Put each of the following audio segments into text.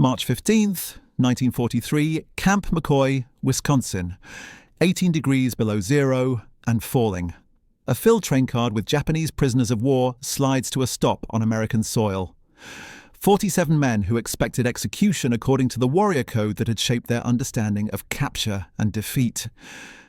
March 15th, 1943, Camp McCoy, Wisconsin. 18 degrees below zero and falling. A filled train card with Japanese prisoners of war slides to a stop on American soil. 47 men who expected execution according to the warrior code that had shaped their understanding of capture and defeat.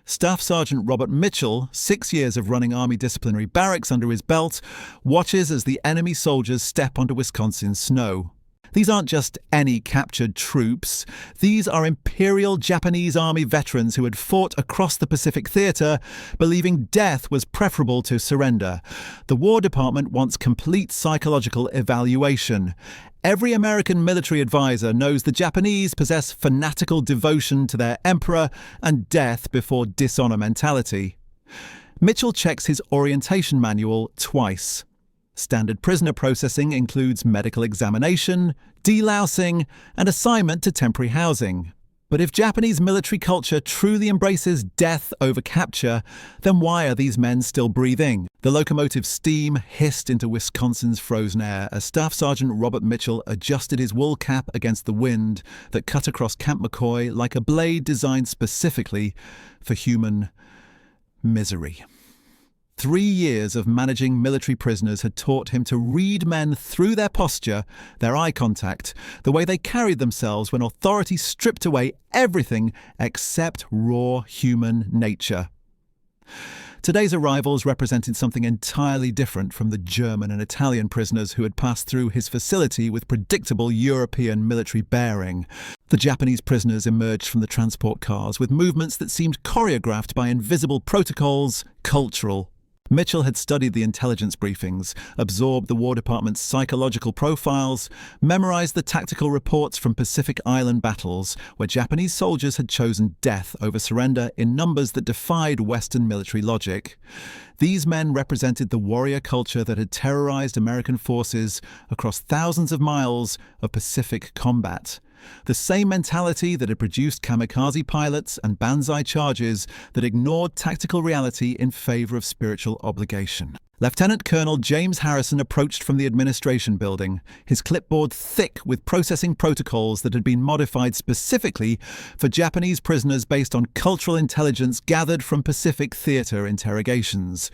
Staff Sergeant Robert Mitchell, 6 years of running Army disciplinary barracks under his belt, watches as the enemy soldiers step onto Wisconsin snow. These aren't just any captured troops. These are Imperial Japanese Army veterans who had fought across the Pacific Theater, believing death was preferable to surrender. The War Department wants complete psychological evaluation. Every American military advisor knows the Japanese possess fanatical devotion to their emperor and death before dishonor mentality. Mitchell checks his orientation manual twice. Standard prisoner processing includes medical examination, delousing, and assignment to temporary housing. But if Japanese military culture truly embraces death over capture, then why are these men still breathing? The locomotive steam hissed into Wisconsin's frozen air as Staff Sergeant Robert Mitchell adjusted his wool cap against the wind that cut across Camp McCoy like a blade designed specifically for human misery. 3 years of managing military prisoners had taught him to read men through their posture, their eye contact, the way they carried themselves when authority stripped away everything except raw human nature. Today's arrivals represented something entirely different from the German and Italian prisoners who had passed through his facility with predictable European military bearing. The Japanese prisoners emerged from the transport cars with movements that seemed choreographed by invisible protocols, cultural. Mitchell had studied the intelligence briefings, absorbed the War Department's psychological profiles, memorized the tactical reports from Pacific Island battles, where Japanese soldiers had chosen death over surrender in numbers that defied Western military logic. These men represented the warrior culture that had terrorized American forces across thousands of miles of Pacific combat. The same mentality that had produced kamikaze pilots and banzai charges that ignored tactical reality in favor of spiritual obligation. Lieutenant Colonel James Harrison approached from the administration building, his clipboard thick with processing protocols that had been modified specifically for Japanese prisoners based on cultural intelligence gathered from Pacific Theater interrogations.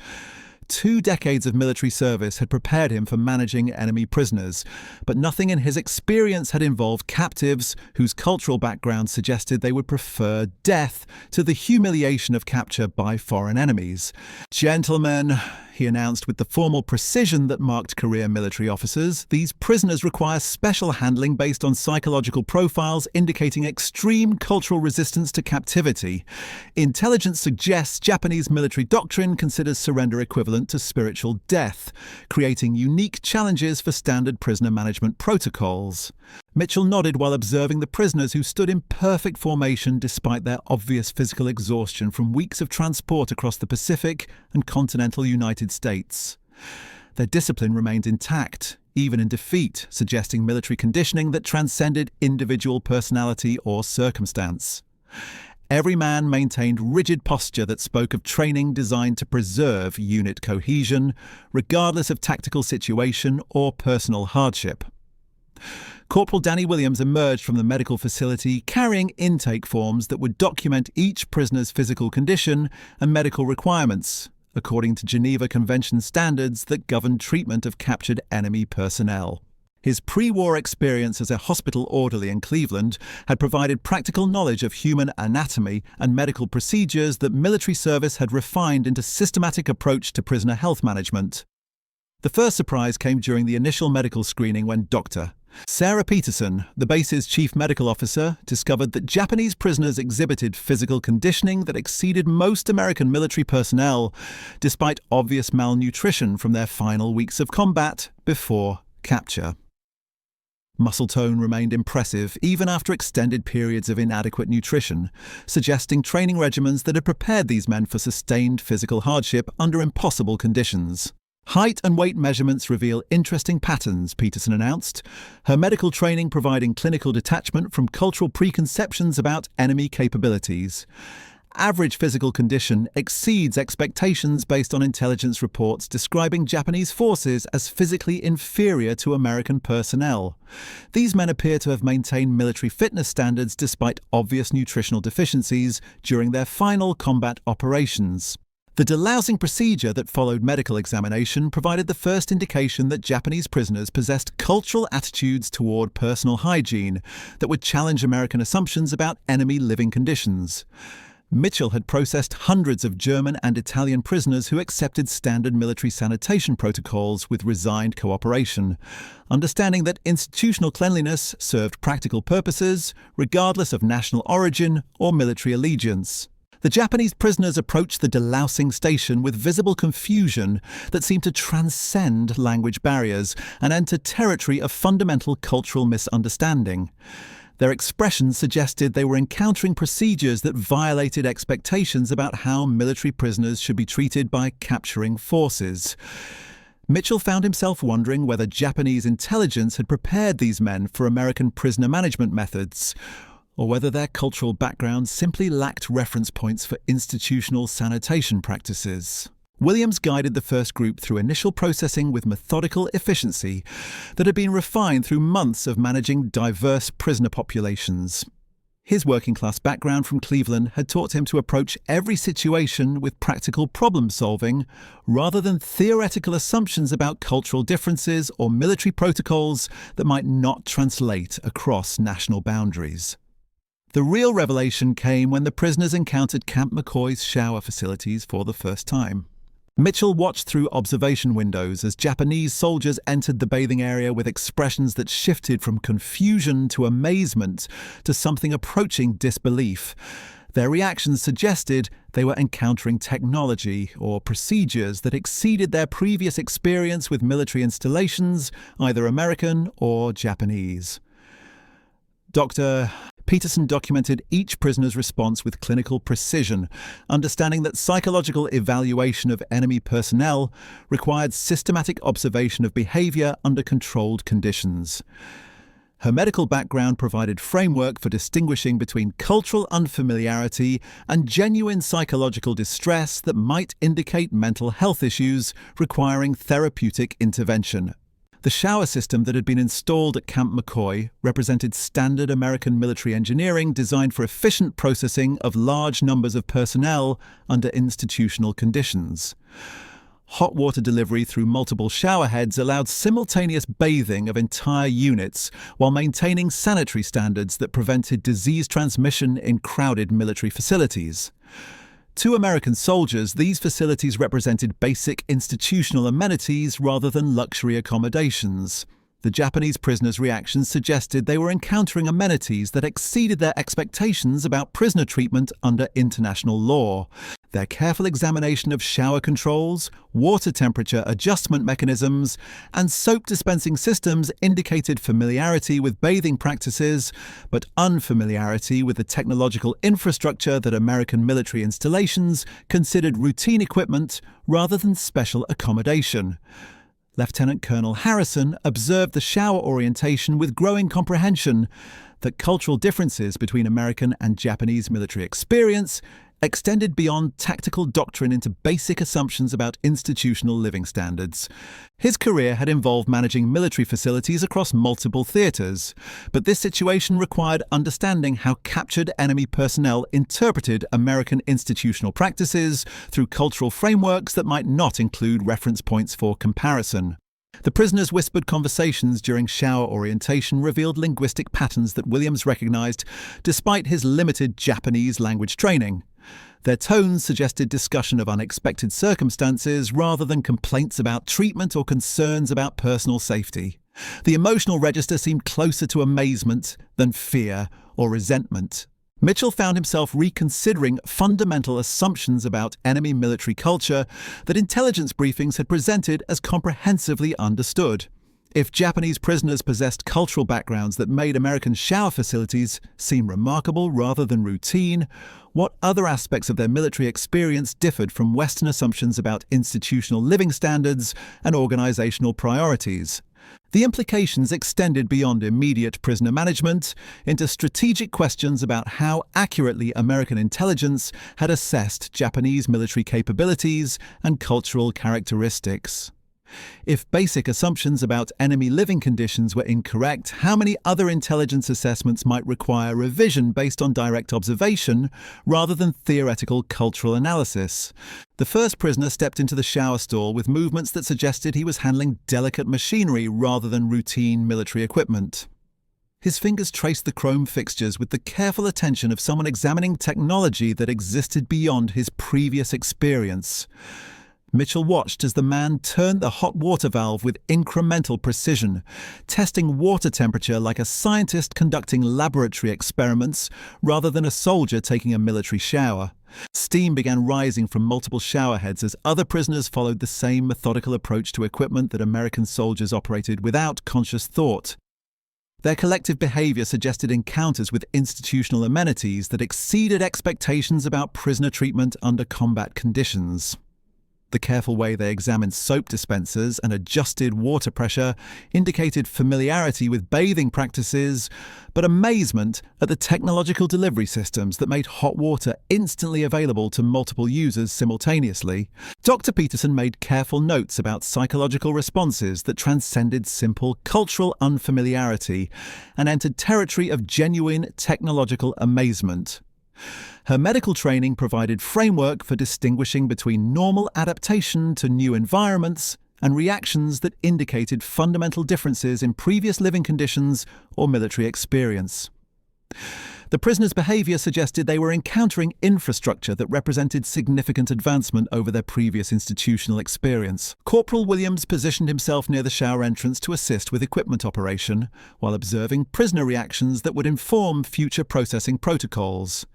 2 decades of military service had prepared him for managing enemy prisoners, but nothing in his experience had involved captives whose cultural background suggested they would prefer death to the humiliation of capture by foreign enemies. "Gentlemen," he announced with the formal precision that marked career military officers, "these prisoners require special handling based on psychological profiles indicating extreme cultural resistance to captivity. Intelligence suggests Japanese military doctrine considers surrender equivalent to spiritual death, creating unique challenges for standard prisoner management protocols." Mitchell nodded while observing the prisoners who stood in perfect formation despite their obvious physical exhaustion from weeks of transport across the Pacific and continental United States. Their discipline remained intact, even in defeat, suggesting military conditioning that transcended individual personality or circumstance. Every man maintained rigid posture that spoke of training designed to preserve unit cohesion, regardless of tactical situation or personal hardship. Corporal Danny Williams emerged from the medical facility carrying intake forms that would document each prisoner's physical condition and medical requirements, according to Geneva Convention standards that govern treatment of captured enemy personnel. His pre-war experience as a hospital orderly in Cleveland had provided practical knowledge of human anatomy and medical procedures that military service had refined into systematic approach to prisoner health management. The first surprise came during the initial medical screening when Dr. Sarah Peterson, the base's chief medical officer, discovered that Japanese prisoners exhibited physical conditioning that exceeded most American military personnel, despite obvious malnutrition from their final weeks of combat before capture. Muscle tone remained impressive even after extended periods of inadequate nutrition, suggesting training regimens that had prepared these men for sustained physical hardship under impossible conditions. Height and weight measurements reveal interesting patterns, Peterson announced, her medical training providing clinical detachment from cultural preconceptions about enemy capabilities. average physical condition exceeds expectations based on intelligence reports describing Japanese forces as physically inferior to American personnel. These men appear to have maintained military fitness standards despite obvious nutritional deficiencies during their final combat operations. The delousing procedure that followed medical examination provided the first indication that Japanese prisoners possessed cultural attitudes toward personal hygiene that would challenge American assumptions about enemy living conditions. Mitchell had processed hundreds of German and Italian prisoners who accepted standard military sanitation protocols with resigned cooperation, understanding that institutional cleanliness served practical purposes regardless of national origin or military allegiance. The Japanese prisoners approached the delousing station with visible confusion that seemed to transcend language barriers and enter territory of fundamental cultural misunderstanding. Their expressions suggested they were encountering procedures that violated expectations about how military prisoners should be treated by capturing forces. Mitchell found himself wondering whether Japanese intelligence had prepared these men for American prisoner management methods, or whether their cultural backgrounds simply lacked reference points for institutional sanitation practices. Williams guided the first group through initial processing with methodical efficiency that had been refined through months of managing diverse prisoner populations. His working-class background from Cleveland had taught him to approach every situation with practical problem-solving rather than theoretical assumptions about cultural differences or military protocols that might not translate across national boundaries. The real revelation came when the prisoners encountered Camp McCoy's shower facilities for the first time. Mitchell watched through observation windows as Japanese soldiers entered the bathing area with expressions that shifted from confusion to amazement to something approaching disbelief. Their reactions suggested they were encountering technology or procedures that exceeded their previous experience with military installations, either American or Japanese. Dr. Peterson documented each prisoner's response with clinical precision, understanding that psychological evaluation of enemy personnel required systematic observation of behavior under controlled conditions. Her medical background provided framework for distinguishing between cultural unfamiliarity and genuine psychological distress that might indicate mental health issues requiring therapeutic intervention. The shower system that had been installed at Camp McCoy represented standard American military engineering designed for efficient processing of large numbers of personnel under institutional conditions. Hot water delivery through multiple shower heads allowed simultaneous bathing of entire units while maintaining sanitary standards that prevented disease transmission in crowded military facilities. To American soldiers, these facilities represented basic institutional amenities rather than luxury accommodations. The Japanese prisoners' reactions suggested they were encountering amenities that exceeded their expectations about prisoner treatment under international law. Their careful examination of shower controls, water temperature adjustment mechanisms, and soap dispensing systems indicated familiarity with bathing practices, but unfamiliarity with the technological infrastructure that American military installations considered routine equipment rather than special accommodation. Lieutenant Colonel Harrison observed the shower orientation with growing comprehension that cultural differences between American and Japanese military experience extended beyond tactical doctrine into basic assumptions about institutional living standards. His career had involved managing military facilities across multiple theaters, but this situation required understanding how captured enemy personnel interpreted American institutional practices through cultural frameworks that might not include reference points for comparison. The prisoners' whispered conversations during shower orientation revealed linguistic patterns that Williams recognized despite his limited Japanese language training. Their tones suggested discussion of unexpected circumstances rather than complaints about treatment or concerns about personal safety. The emotional register seemed closer to amazement than fear or resentment. Mitchell found himself reconsidering fundamental assumptions about enemy military culture that intelligence briefings had presented as comprehensively understood. If Japanese prisoners possessed cultural backgrounds that made American shower facilities seem remarkable rather than routine, what other aspects of their military experience differed from Western assumptions about institutional living standards and organizational priorities? The implications extended beyond immediate prisoner management into strategic questions about how accurately American intelligence had assessed Japanese military capabilities and cultural characteristics. If basic assumptions about enemy living conditions were incorrect, how many other intelligence assessments might require revision based on direct observation rather than theoretical cultural analysis? The first prisoner stepped into the shower stall with movements that suggested he was handling delicate machinery rather than routine military equipment. His fingers traced the chrome fixtures with the careful attention of someone examining technology that existed beyond his previous experience. Mitchell watched as the man turned the hot water valve with incremental precision, testing water temperature like a scientist conducting laboratory experiments rather than a soldier taking a military shower. Steam began rising from multiple shower heads as other prisoners followed the same methodical approach to equipment that American soldiers operated without conscious thought. Their collective behavior suggested encounters with institutional amenities that exceeded expectations about prisoner treatment under combat conditions. The careful way they examined soap dispensers and adjusted water pressure indicated familiarity with bathing practices, but amazement at the technological delivery systems that made hot water instantly available to multiple users simultaneously. Dr. Peterson made careful notes about psychological responses that transcended simple cultural unfamiliarity and entered territory of genuine technological amazement. Her medical training provided framework for distinguishing between normal adaptation to new environments and reactions that indicated fundamental differences in previous living conditions or military experience. The prisoners' behavior suggested they were encountering infrastructure that represented significant advancement over their previous institutional experience. Corporal Williams positioned himself near the shower entrance to assist with equipment operation, while observing prisoner reactions that would inform future processing protocols.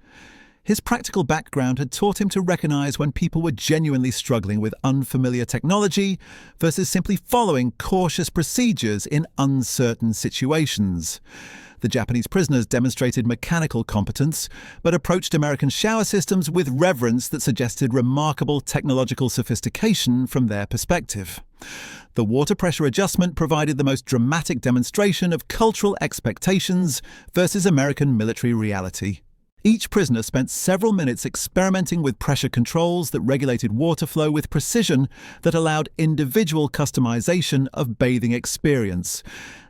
His practical background had taught him to recognize when people were genuinely struggling with unfamiliar technology versus simply following cautious procedures in uncertain situations. The Japanese prisoners demonstrated mechanical competence, but approached American shower systems with reverence that suggested remarkable technological sophistication from their perspective. The water pressure adjustment provided the most dramatic demonstration of cultural expectations versus American military reality. Each prisoner spent several minutes experimenting with pressure controls that regulated water flow with precision that allowed individual customization of bathing experience.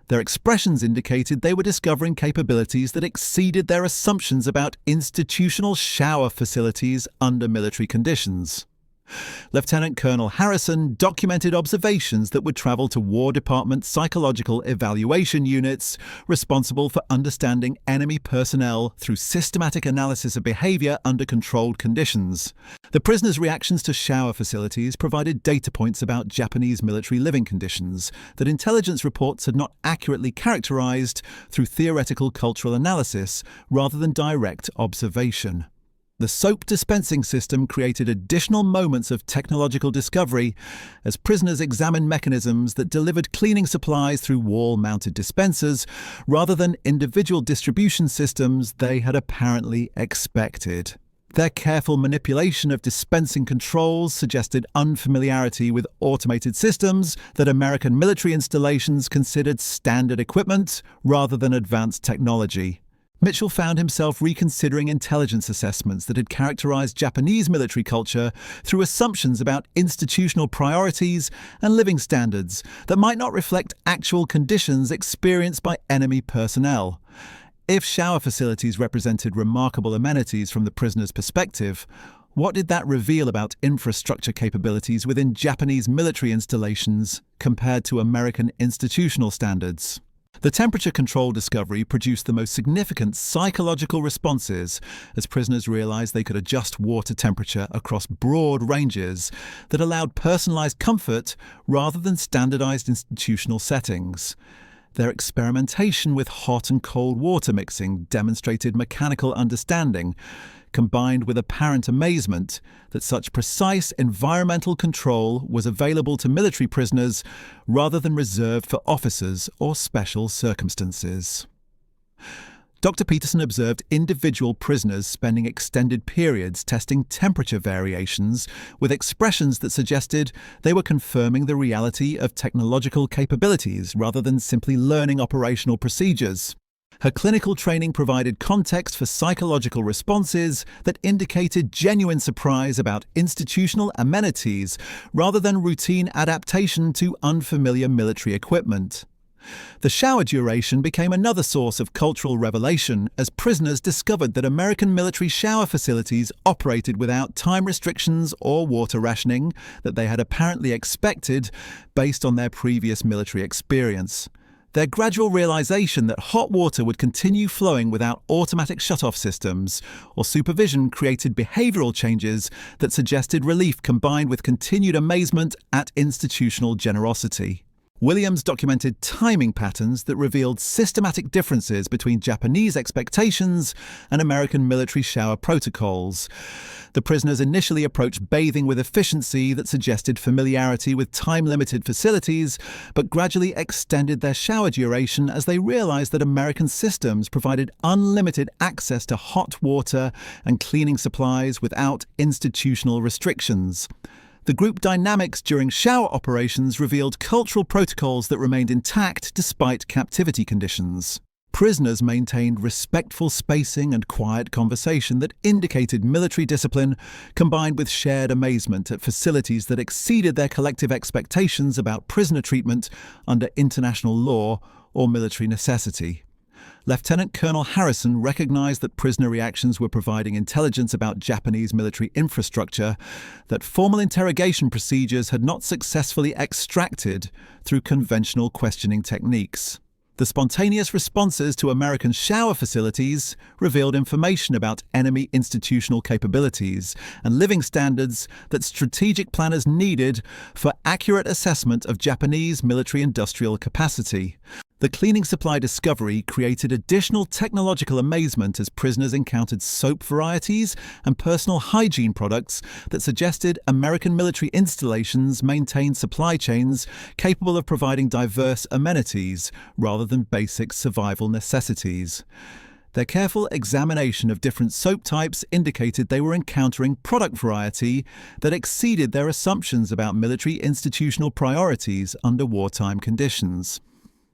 Their expressions indicated they were discovering capabilities that exceeded their assumptions about institutional shower facilities under military conditions. Lieutenant Colonel Harrison documented observations that would travel to War Department psychological evaluation units responsible for understanding enemy personnel through systematic analysis of behavior under controlled conditions. The prisoners' reactions to shower facilities provided data points about Japanese military living conditions that intelligence reports had not accurately characterized through theoretical cultural analysis rather than direct observation. The soap dispensing system created additional moments of technological discovery as prisoners examined mechanisms that delivered cleaning supplies through wall-mounted dispensers rather than individual distribution systems they had apparently expected. Their careful manipulation of dispensing controls suggested unfamiliarity with automated systems that American military installations considered standard equipment rather than advanced technology. Mitchell found himself reconsidering intelligence assessments that had characterized Japanese military culture through assumptions about institutional priorities and living standards that might not reflect actual conditions experienced by enemy personnel. If shower facilities represented remarkable amenities from the prisoner's perspective, what did that reveal about infrastructure capabilities within Japanese military installations compared to American institutional standards? The temperature control discovery produced the most significant psychological responses as prisoners realized they could adjust water temperature across broad ranges that allowed personalized comfort rather than standardized institutional settings. Their experimentation with hot and cold water mixing demonstrated mechanical understanding, combined with apparent amazement that such precise environmental control was available to military prisoners rather than reserved for officers or special circumstances. Dr. Peterson observed individual prisoners spending extended periods testing temperature variations with expressions that suggested they were confirming the reality of technological capabilities rather than simply learning operational procedures. Her clinical training provided context for psychological responses that indicated genuine surprise about institutional amenities rather than routine adaptation to unfamiliar military equipment. The shower duration became another source of cultural revelation as prisoners discovered that American military shower facilities operated without time restrictions or water rationing that they had apparently expected based on their previous military experience. Their gradual realization that hot water would continue flowing without automatic shut-off systems or supervision created behavioral changes that suggested relief combined with continued amazement at institutional generosity. Williams documented timing patterns that revealed systematic differences between Japanese expectations and American military shower protocols. The prisoners initially approached bathing with efficiency that suggested familiarity with time-limited facilities, but gradually extended their shower duration as they realized that American systems provided unlimited access to hot water and cleaning supplies without institutional restrictions. The group dynamics during shower operations revealed cultural protocols that remained intact despite captivity conditions. Prisoners maintained respectful spacing and quiet conversation that indicated military discipline, combined with shared amazement at facilities that exceeded their collective expectations about prisoner treatment under international law or military necessity. Lieutenant Colonel Harrison recognized that prisoner reactions were providing intelligence about Japanese military infrastructure that formal interrogation procedures had not successfully extracted through conventional questioning techniques. The spontaneous responses to American shower facilities revealed information about enemy institutional capabilities and living standards that strategic planners needed for accurate assessment of Japanese military-industrial capacity. The cleaning supply discovery created additional technological amazement as prisoners encountered soap varieties and personal hygiene products that suggested American military installations maintained supply chains capable of providing diverse amenities rather than basic survival necessities. Their careful examination of different soap types indicated they were encountering product variety that exceeded their assumptions about military institutional priorities under wartime conditions.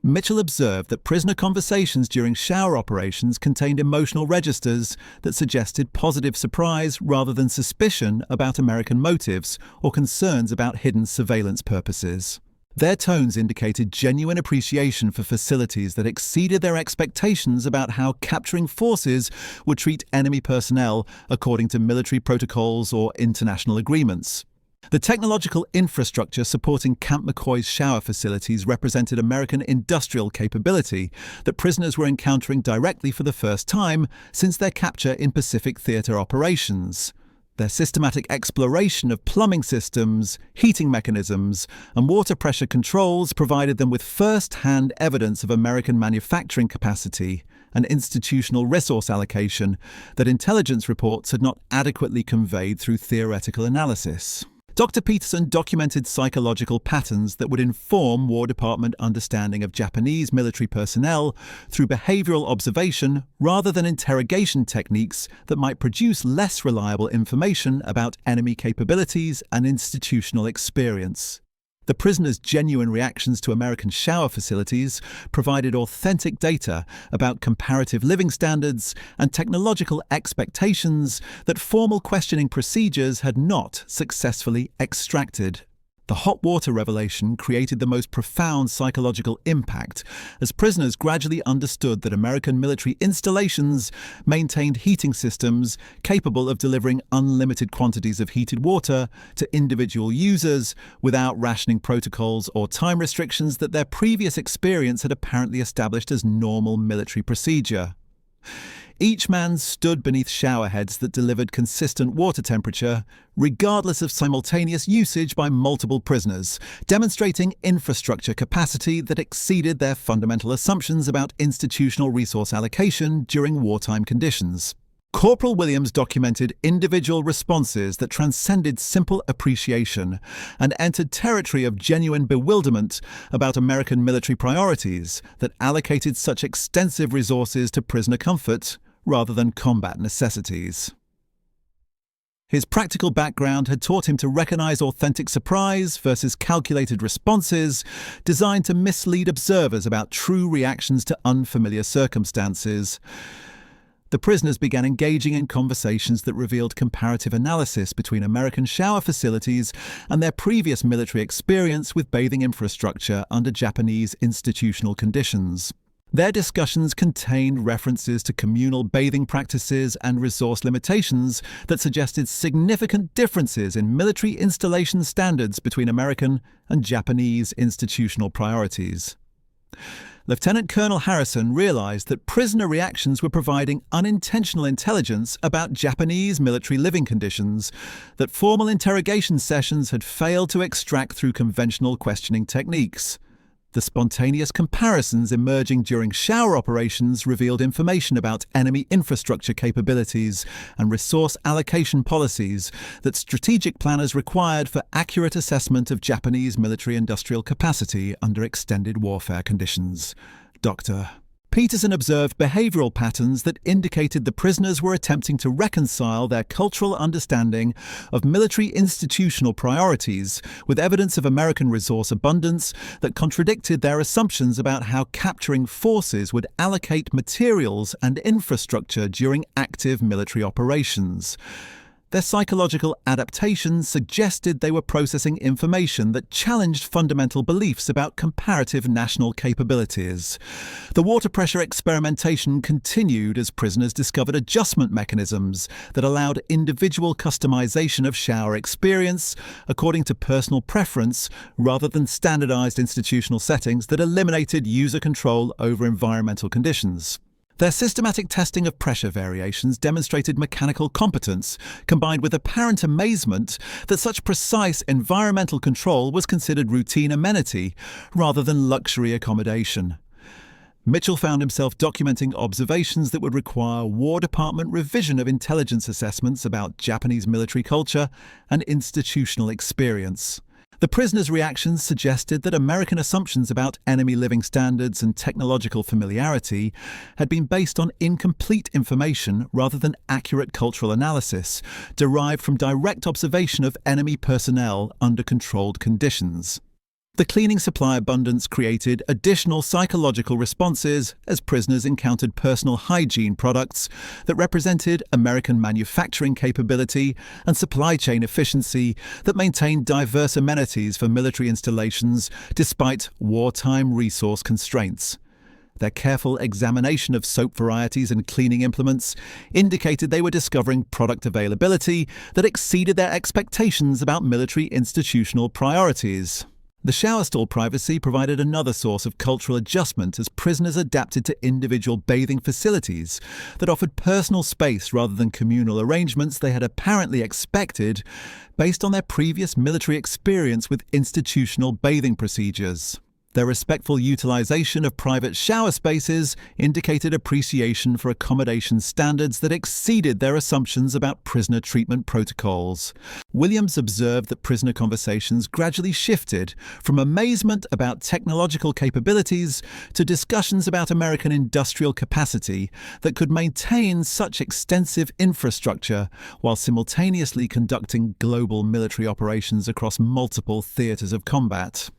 Mitchell observed that prisoner conversations during shower operations contained emotional registers that suggested positive surprise rather than suspicion about American motives or concerns about hidden surveillance purposes. Their tones indicated genuine appreciation for facilities that exceeded their expectations about how capturing forces would treat enemy personnel according to military protocols or international agreements. The technological infrastructure supporting Camp McCoy's shower facilities represented American industrial capability that prisoners were encountering directly for the first time since their capture in Pacific Theater operations. Their systematic exploration of plumbing systems, heating mechanisms, and water pressure controls provided them with first-hand evidence of American manufacturing capacity and institutional resource allocation that intelligence reports had not adequately conveyed through theoretical analysis. Dr. Peterson documented psychological patterns that would inform War Department understanding of Japanese military personnel through behavioral observation rather than interrogation techniques that might produce less reliable information about enemy capabilities and institutional experience. The prisoners' genuine reactions to American shower facilities provided authentic data about comparative living standards and technological expectations that formal questioning procedures had not successfully extracted. The hot water revelation created the most profound psychological impact as prisoners gradually understood that American military installations maintained heating systems capable of delivering unlimited quantities of heated water to individual users without rationing protocols or time restrictions that their previous experience had apparently established as normal military procedure. Each man stood beneath shower heads that delivered consistent water temperature, regardless of simultaneous usage by multiple prisoners, demonstrating infrastructure capacity that exceeded their fundamental assumptions about institutional resource allocation during wartime conditions. Corporal Williams documented individual responses that transcended simple appreciation and entered territory of genuine bewilderment about American military priorities that allocated such extensive resources to prisoner comfort rather than combat necessities. His practical background had taught him to recognize authentic surprise versus calculated responses designed to mislead observers about true reactions to unfamiliar circumstances. The prisoners began engaging in conversations that revealed comparative analysis between American shower facilities and their previous military experience with bathing infrastructure under Japanese institutional conditions. Their discussions contained references to communal bathing practices and resource limitations that suggested significant differences in military installation standards between American and Japanese institutional priorities. Lieutenant Colonel Harrison realized that prisoner reactions were providing unintentional intelligence about Japanese military living conditions that formal interrogation sessions had failed to extract through conventional questioning techniques. The spontaneous comparisons emerging during shower operations revealed information about enemy infrastructure capabilities and resource allocation policies that strategic planners required for accurate assessment of Japanese military-industrial capacity under extended warfare conditions. Dr. Peterson observed behavioral patterns that indicated the prisoners were attempting to reconcile their cultural understanding of military institutional priorities with evidence of American resource abundance that contradicted their assumptions about how capturing forces would allocate materials and infrastructure during active military operations. Their psychological adaptations suggested they were processing information that challenged fundamental beliefs about comparative national capabilities. The water pressure experimentation continued as prisoners discovered adjustment mechanisms that allowed individual customization of shower experience according to personal preference rather than standardized institutional settings that eliminated user control over environmental conditions. Their systematic testing of pressure variations demonstrated mechanical competence, combined with apparent amazement that such precise environmental control was considered routine amenity rather than luxury accommodation. Mitchell found himself documenting observations that would require War Department revision of intelligence assessments about Japanese military culture and institutional experience. The prisoners' reactions suggested that American assumptions about enemy living standards and technological familiarity had been based on incomplete information rather than accurate cultural analysis, derived from direct observation of enemy personnel under controlled conditions. The cleaning supply abundance created additional psychological responses as prisoners encountered personal hygiene products that represented American manufacturing capability and supply chain efficiency that maintained diverse amenities for military installations despite wartime resource constraints. Their careful examination of soap varieties and cleaning implements indicated they were discovering product availability that exceeded their expectations about military institutional priorities. The shower stall privacy provided another source of cultural adjustment as prisoners adapted to individual bathing facilities that offered personal space rather than communal arrangements they had apparently expected based on their previous military experience with institutional bathing procedures. Their respectful utilization of private shower spaces indicated appreciation for accommodation standards that exceeded their assumptions about prisoner treatment protocols. Williams observed that prisoner conversations gradually shifted from amazement about technological capabilities to discussions about American industrial capacity that could maintain such extensive infrastructure while simultaneously conducting global military operations across multiple theaters of combat.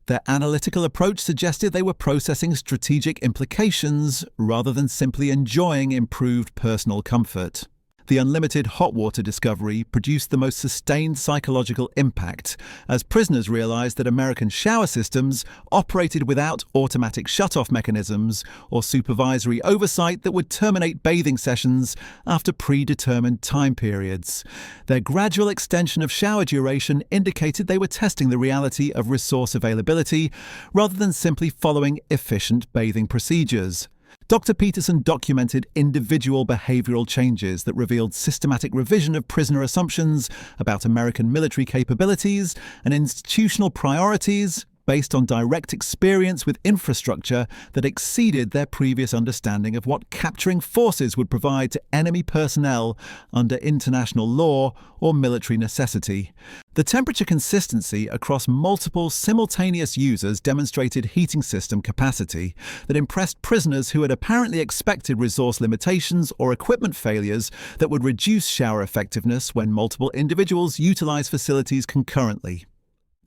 Their analytical approach suggested they were processing strategic implications rather than simply enjoying improved personal comfort. The unlimited hot water discovery produced the most sustained psychological impact as prisoners realized that American shower systems operated without automatic shutoff mechanisms or supervisory oversight that would terminate bathing sessions after predetermined time periods. Their gradual extension of shower duration indicated they were testing the reality of resource availability rather than simply following efficient bathing procedures. Dr. Peterson documented individual behavioral changes that revealed systematic revision of prisoner assumptions about American military capabilities and institutional priorities based on direct experience with infrastructure that exceeded their previous understanding of what capturing forces would provide to enemy personnel under international law or military necessity. The temperature consistency across multiple simultaneous users demonstrated heating system capacity that impressed prisoners who had apparently expected resource limitations or equipment failures that would reduce shower effectiveness when multiple individuals utilize facilities concurrently.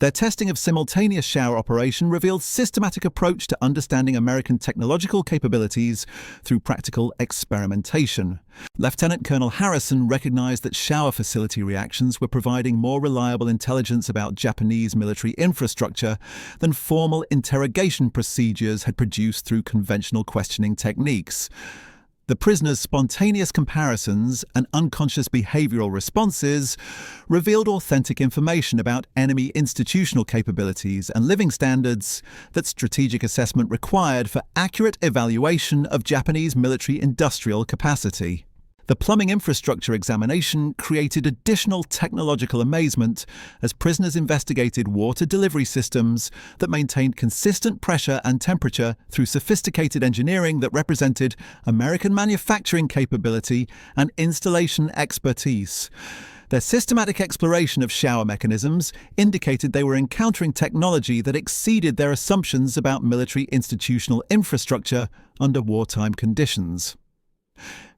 Their testing of simultaneous shower operation revealed systematic approach to understanding American technological capabilities through practical experimentation. Lieutenant Colonel Harrison recognized that shower facility reactions were providing more reliable intelligence about Japanese military infrastructure than formal interrogation procedures had produced through conventional questioning techniques. The prisoners' spontaneous comparisons and unconscious behavioral responses revealed authentic information about enemy institutional capabilities and living standards that strategic assessment required for accurate evaluation of Japanese military industrial capacity. The plumbing infrastructure examination created additional technological amazement as prisoners investigated water delivery systems that maintained consistent pressure and temperature through sophisticated engineering that represented American manufacturing capability and installation expertise. Their systematic exploration of shower mechanisms indicated they were encountering technology that exceeded their assumptions about military institutional infrastructure under wartime conditions.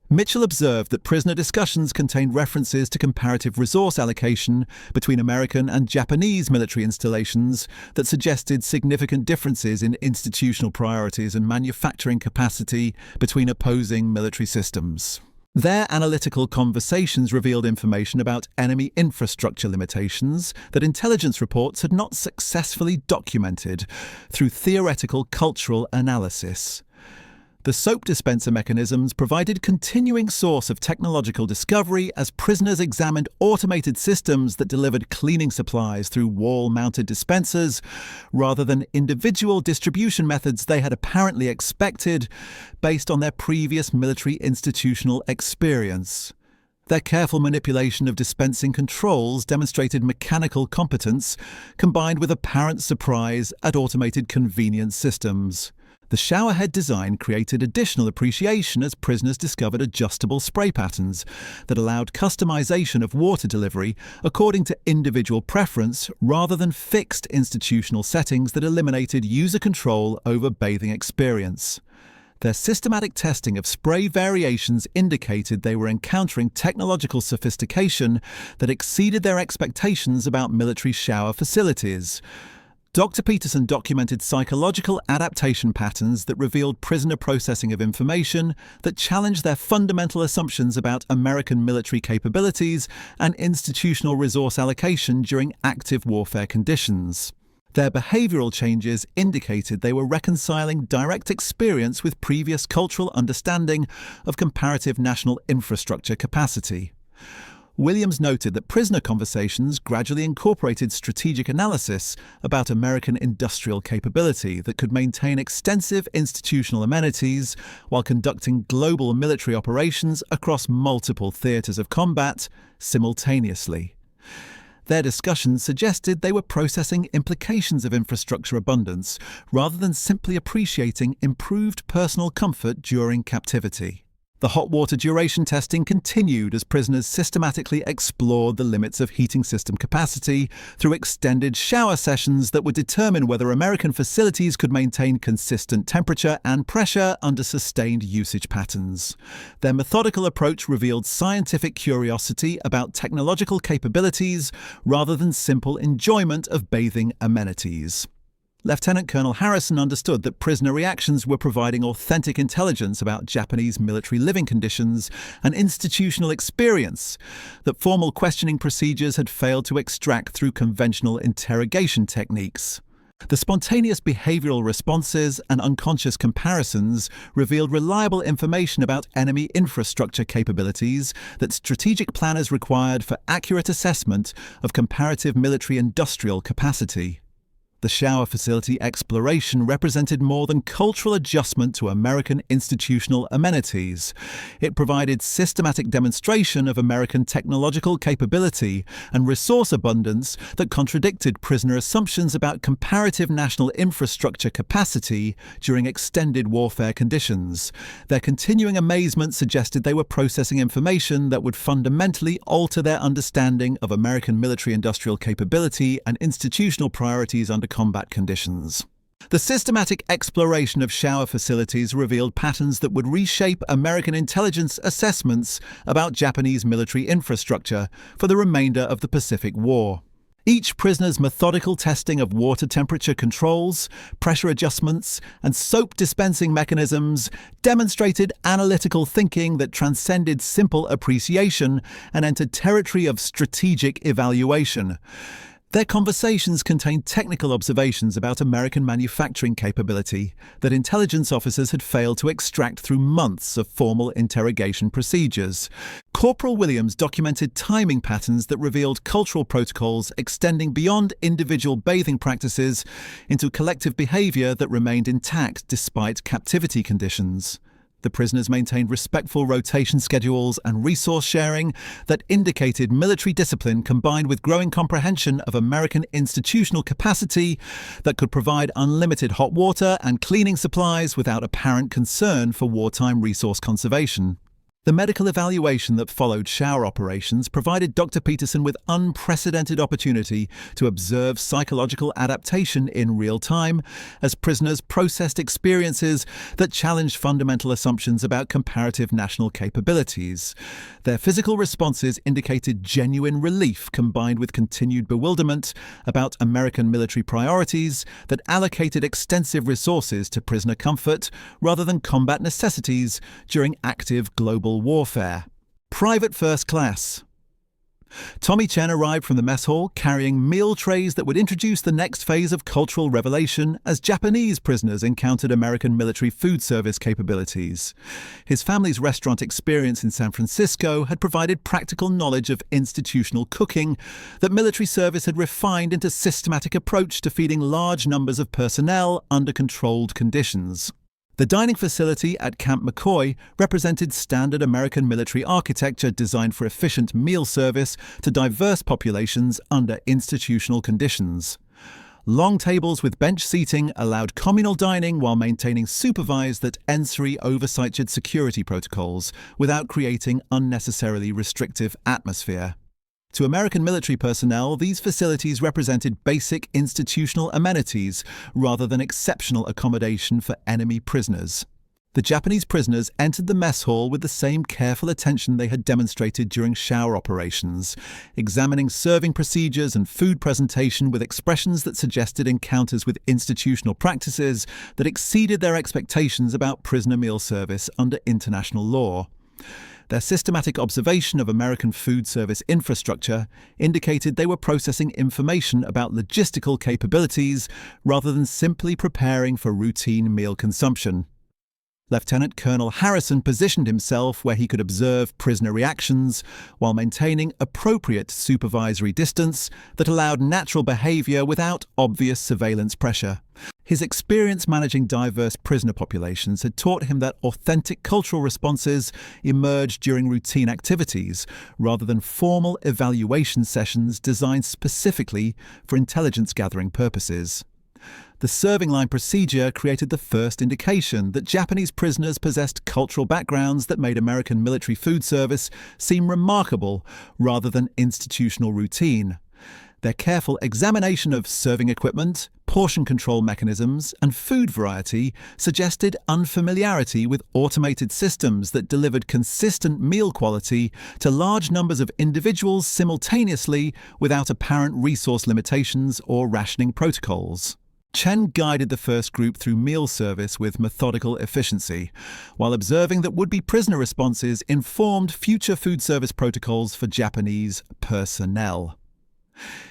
Mitchell observed that prisoner discussions contained references to comparative resource allocation between American and Japanese military installations that suggested significant differences in institutional priorities and manufacturing capacity between opposing military systems. Their analytical conversations revealed information about enemy infrastructure limitations that intelligence reports had not successfully documented through theoretical cultural analysis. The soap dispenser mechanisms provided continuing source of technological discovery as prisoners examined automated systems that delivered cleaning supplies through wall-mounted dispensers rather than individual distribution methods they had apparently expected based on their previous military institutional experience. Their careful manipulation of dispensing controls demonstrated mechanical competence combined with apparent surprise at automated convenience systems. The showerhead design created additional appreciation as prisoners discovered adjustable spray patterns that allowed customization of water delivery according to individual preference rather than fixed institutional settings that eliminated user control over bathing experience. Their systematic testing of spray variations indicated they were encountering technological sophistication that exceeded their expectations about military shower facilities. Dr. Peterson documented psychological adaptation patterns that revealed prisoner processing of information that challenged their fundamental assumptions about American military capabilities and institutional resource allocation during active warfare conditions. Their behavioral changes indicated they were reconciling direct experience with previous cultural understanding of comparative national infrastructure capacity. Williams noted that prisoner conversations gradually incorporated strategic analysis about American industrial capability that could maintain extensive institutional amenities while conducting global military operations across multiple theaters of combat simultaneously. Their discussions suggested they were processing implications of infrastructure abundance rather than simply appreciating improved personal comfort during captivity. The hot water duration testing continued as prisoners systematically explored the limits of heating system capacity through extended shower sessions that would determine whether American facilities could maintain consistent temperature and pressure under sustained usage patterns. Their methodical approach revealed scientific curiosity about technological capabilities rather than simple enjoyment of bathing amenities. Lieutenant Colonel Harrison understood that prisoner reactions were providing authentic intelligence about Japanese military living conditions and institutional experience that formal questioning procedures had failed to extract through conventional interrogation techniques. The spontaneous behavioral responses and unconscious comparisons revealed reliable information about enemy infrastructure capabilities that strategic planners required for accurate assessment of comparative military industrial capacity. The shower facility exploration represented more than cultural adjustment to American institutional amenities. It provided systematic demonstration of American technological capability and resource abundance that contradicted prisoner assumptions about comparative national infrastructure capacity during extended warfare conditions. Their continuing amazement suggested they were processing information that would fundamentally alter their understanding of American military-industrial capability and institutional priorities under combat conditions. The systematic exploration of shower facilities revealed patterns that would reshape American intelligence assessments about Japanese military infrastructure for the remainder of the Pacific War. Each prisoner's methodical testing of water temperature controls, pressure adjustments, and soap dispensing mechanisms demonstrated analytical thinking that transcended simple appreciation and entered territory of strategic evaluation. Their conversations contained technical observations about American manufacturing capability that intelligence officers had failed to extract through months of formal interrogation procedures. Corporal Williams documented timing patterns that revealed cultural protocols extending beyond individual bathing practices into collective behavior that remained intact despite captivity conditions. The prisoners maintained respectful rotation schedules and resource sharing that indicated military discipline combined with growing comprehension of American institutional capacity that could provide unlimited hot water and cleaning supplies without apparent concern for wartime resource conservation. The medical evaluation that followed shower operations provided Dr. Peterson with unprecedented opportunity to observe psychological adaptation in real time as prisoners processed experiences that challenged fundamental assumptions about comparative national capabilities. Their physical responses indicated genuine relief combined with continued bewilderment about American military priorities that allocated extensive resources to prisoner comfort rather than combat necessities during active global warfare. Private First Class. Tommy Chen arrived from the mess hall carrying meal trays that would introduce the next phase of cultural revelation as Japanese prisoners encountered American military food service capabilities. His family's restaurant experience in San Francisco had provided practical knowledge of institutional cooking that military service had refined into systematic approach to feeding large numbers of personnel under controlled conditions. The dining facility at Camp McCoy represented standard American military architecture designed for efficient meal service to diverse populations under institutional conditions. Long tables with bench seating allowed communal dining while maintaining supervised that NSRI oversighted security protocols without creating unnecessarily restrictive atmosphere. To American military personnel, these facilities represented basic institutional amenities rather than exceptional accommodation for enemy prisoners. The Japanese prisoners entered the mess hall with the same careful attention they had demonstrated during shower operations, examining serving procedures and food presentation with expressions that suggested encounters with institutional practices that exceeded their expectations about prisoner meal service under international law. Their systematic observation of American food service infrastructure indicated they were processing information about logistical capabilities rather than simply preparing for routine meal consumption. Lieutenant Colonel Harrison positioned himself where he could observe prisoner reactions while maintaining appropriate supervisory distance that allowed natural behavior without obvious surveillance pressure. His experience managing diverse prisoner populations had taught him that authentic cultural responses emerged during routine activities rather than formal evaluation sessions designed specifically for intelligence gathering purposes. The serving line procedure created the first indication that Japanese prisoners possessed cultural backgrounds that made American military food service seem remarkable rather than institutional routine. Their careful examination of serving equipment, portion control mechanisms, and food variety suggested unfamiliarity with automated systems that delivered consistent meal quality to large numbers of individuals simultaneously without apparent resource limitations or rationing protocols. Chen guided the first group through meal service with methodical efficiency, while observing that would-be prisoner responses informed future food service protocols for Japanese personnel.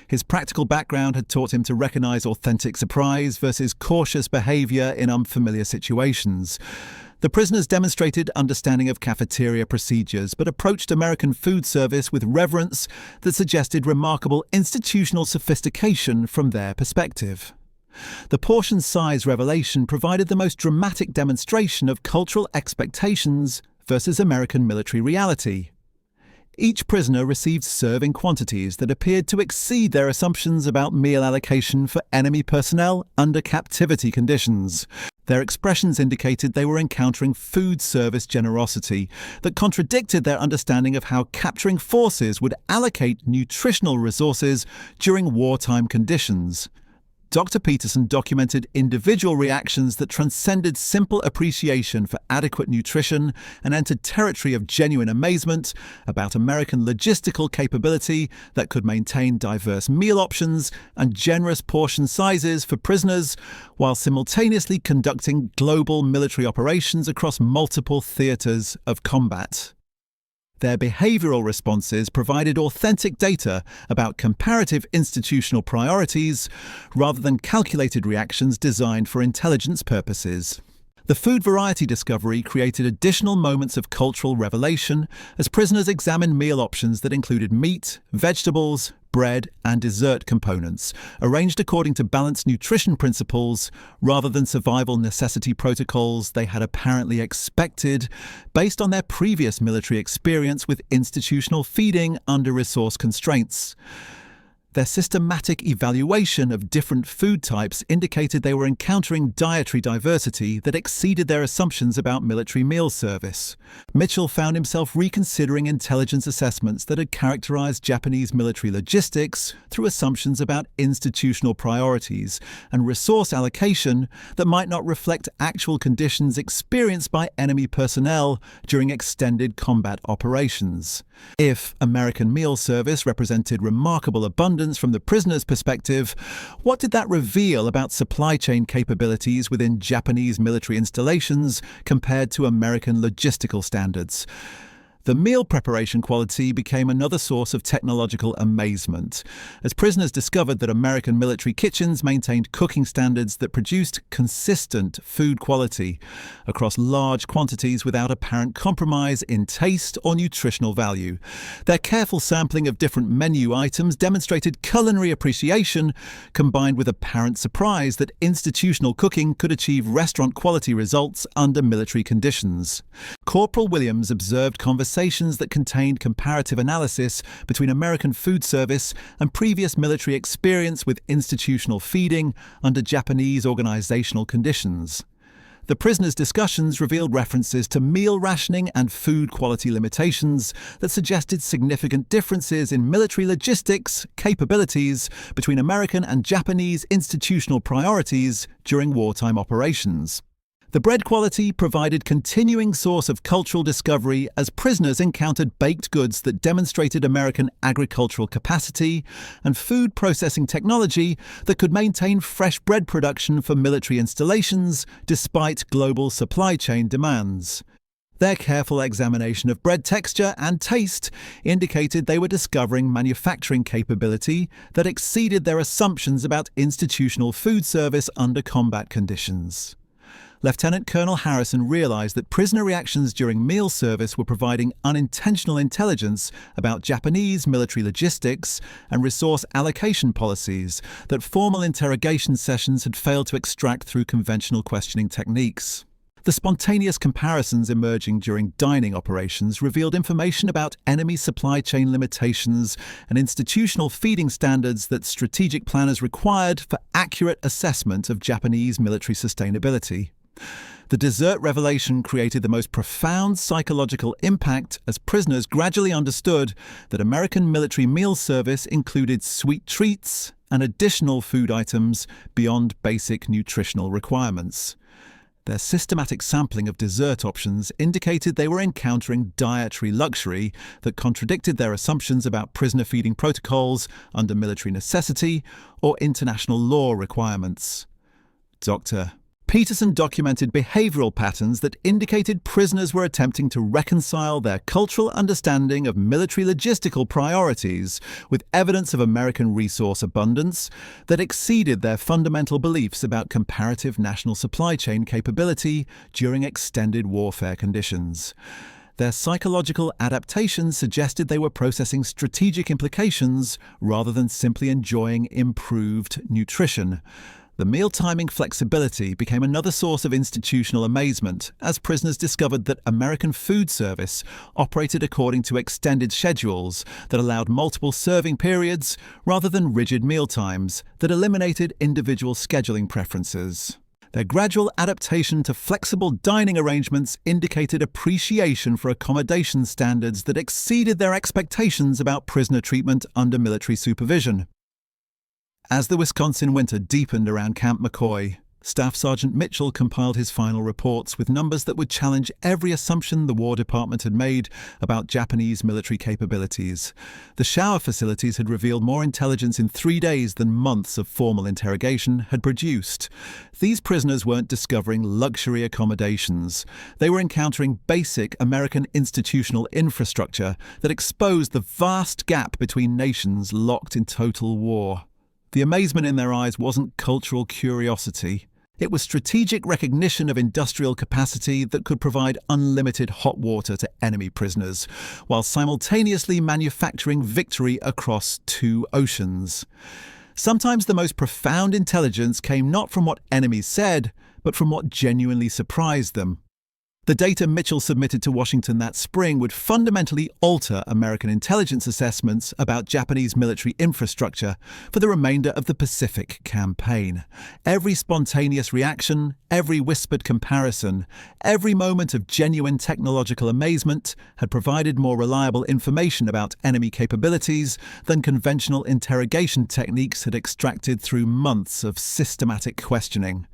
His practical background had taught him to recognize authentic surprise versus cautious behavior in unfamiliar situations. The prisoners demonstrated understanding of cafeteria procedures but approached American food service with reverence that suggested remarkable institutional sophistication from their perspective. The portion size revelation provided the most dramatic demonstration of cultural expectations versus American military reality. Each prisoner received serving quantities that appeared to exceed their assumptions about meal allocation for enemy personnel under captivity conditions. Their expressions indicated they were encountering food service generosity that contradicted their understanding of how capturing forces would allocate nutritional resources during wartime conditions. Dr. Peterson documented individual reactions that transcended simple appreciation for adequate nutrition and entered territory of genuine amazement about American logistical capability that could maintain diverse meal options and generous portion sizes for prisoners, while simultaneously conducting global military operations across multiple theaters of combat. Their behavioral responses provided authentic data about comparative institutional priorities rather than calculated reactions designed for intelligence purposes. The food variety discovery created additional moments of cultural revelation as prisoners examined meal options that included meat, vegetables, bread, and dessert components, arranged according to balanced nutrition principles rather than survival necessity protocols they had apparently expected, based on their previous military experience with institutional feeding under resource constraints. Their systematic evaluation of different food types indicated they were encountering dietary diversity that exceeded their assumptions about military meal service. Mitchell found himself reconsidering intelligence assessments that had characterized Japanese military logistics through assumptions about institutional priorities and resource allocation that might not reflect actual conditions experienced by enemy personnel during extended combat operations. If American meal service represented remarkable abundance from the prisoner's perspective, what did that reveal about supply chain capabilities within Japanese military installations compared to American logistical standards? The meal preparation quality became another source of technological amazement, as prisoners discovered that American military kitchens maintained cooking standards that produced consistent food quality across large quantities without apparent compromise in taste or nutritional value. Their careful sampling of different menu items demonstrated culinary appreciation combined with apparent surprise that institutional cooking could achieve restaurant-quality results under military conditions. Corporal Williams observed conversations that contained comparative analysis between American food service and previous military experience with institutional feeding under Japanese organizational conditions. The prisoners' discussions revealed references to meal rationing and food quality limitations that suggested significant differences in military logistics capabilities between American and Japanese institutional priorities during wartime operations. The bread quality provided continuing source of cultural discovery as prisoners encountered baked goods that demonstrated American agricultural capacity and food processing technology that could maintain fresh bread production for military installations despite global supply chain demands. Their careful examination of bread texture and taste indicated they were discovering manufacturing capability that exceeded their assumptions about institutional food service under combat conditions. Lieutenant Colonel Harrison realized that prisoner reactions during meal service were providing unintentional intelligence about Japanese military logistics and resource allocation policies that formal interrogation sessions had failed to extract through conventional questioning techniques. The spontaneous comparisons emerging during dining operations revealed information about enemy supply chain limitations and institutional feeding standards that strategic planners required for accurate assessment of Japanese military sustainability. The dessert revelation created the most profound psychological impact as prisoners gradually understood that American military meal service included sweet treats and additional food items beyond basic nutritional requirements. Their systematic sampling of dessert options indicated they were encountering dietary luxury that contradicted their assumptions about prisoner feeding protocols under military necessity or international law requirements. Dr. Peterson documented behavioral patterns that indicated prisoners were attempting to reconcile their cultural understanding of military logistical priorities with evidence of American resource abundance that exceeded their fundamental beliefs about comparative national supply chain capability during extended warfare conditions. Their psychological adaptations suggested they were processing strategic implications rather than simply enjoying improved nutrition. The meal timing flexibility became another source of institutional amazement as prisoners discovered that American food service operated according to extended schedules that allowed multiple serving periods rather than rigid meal times that eliminated individual scheduling preferences. Their gradual adaptation to flexible dining arrangements indicated appreciation for accommodation standards that exceeded their expectations about prisoner treatment under military supervision. As the Wisconsin winter deepened around Camp McCoy, Staff Sergeant Mitchell compiled his final reports with numbers that would challenge every assumption the War Department had made about Japanese military capabilities. The shower facilities had revealed more intelligence in 3 days than months of formal interrogation had produced. These prisoners weren't discovering luxury accommodations. They were encountering basic American institutional infrastructure that exposed the vast gap between nations locked in total war. The amazement in their eyes wasn't cultural curiosity. It was strategic recognition of industrial capacity that could provide unlimited hot water to enemy prisoners, while simultaneously manufacturing victory across 2 oceans. Sometimes the most profound intelligence came not from what enemies said, but from what genuinely surprised them. The data Mitchell submitted to Washington that spring would fundamentally alter American intelligence assessments about Japanese military infrastructure for the remainder of the Pacific campaign. Every spontaneous reaction, every whispered comparison, every moment of genuine technological amazement had provided more reliable information about enemy capabilities than conventional interrogation techniques had extracted through months of systematic questioning.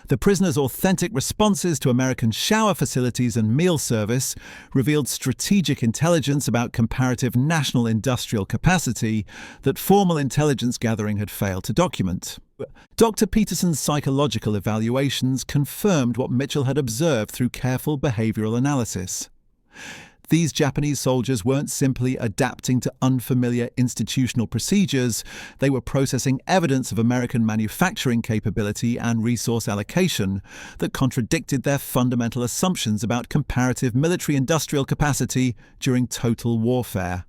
The prisoners' authentic responses to American shower facilities and meal service revealed strategic intelligence about comparative national industrial capacity that formal intelligence gathering had failed to document. Dr. Peterson's psychological evaluations confirmed what Mitchell had observed through careful behavioral analysis. These Japanese soldiers weren't simply adapting to unfamiliar institutional procedures, they were processing evidence of American manufacturing capability and resource allocation that contradicted their fundamental assumptions about comparative military-industrial capacity during total warfare.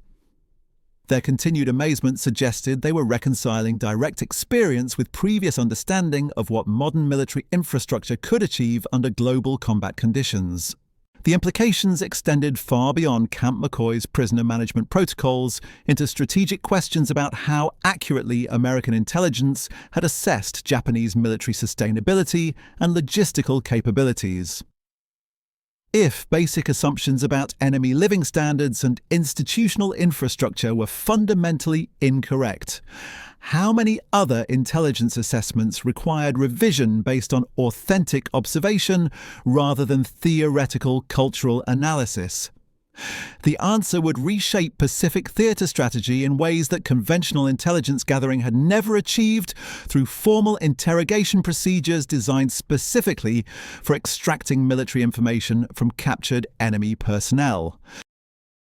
Their continued amazement suggested they were reconciling direct experience with previous understanding of what modern military infrastructure could achieve under global combat conditions. The implications extended far beyond Camp McCoy's prisoner management protocols into strategic questions about how accurately American intelligence had assessed Japanese military sustainability and logistical capabilities. If basic assumptions about enemy living standards and institutional infrastructure were fundamentally incorrect, how many other intelligence assessments required revision based on authentic observation rather than theoretical cultural analysis? The answer would reshape Pacific theater strategy in ways that conventional intelligence gathering had never achieved through formal interrogation procedures designed specifically for extracting military information from captured enemy personnel.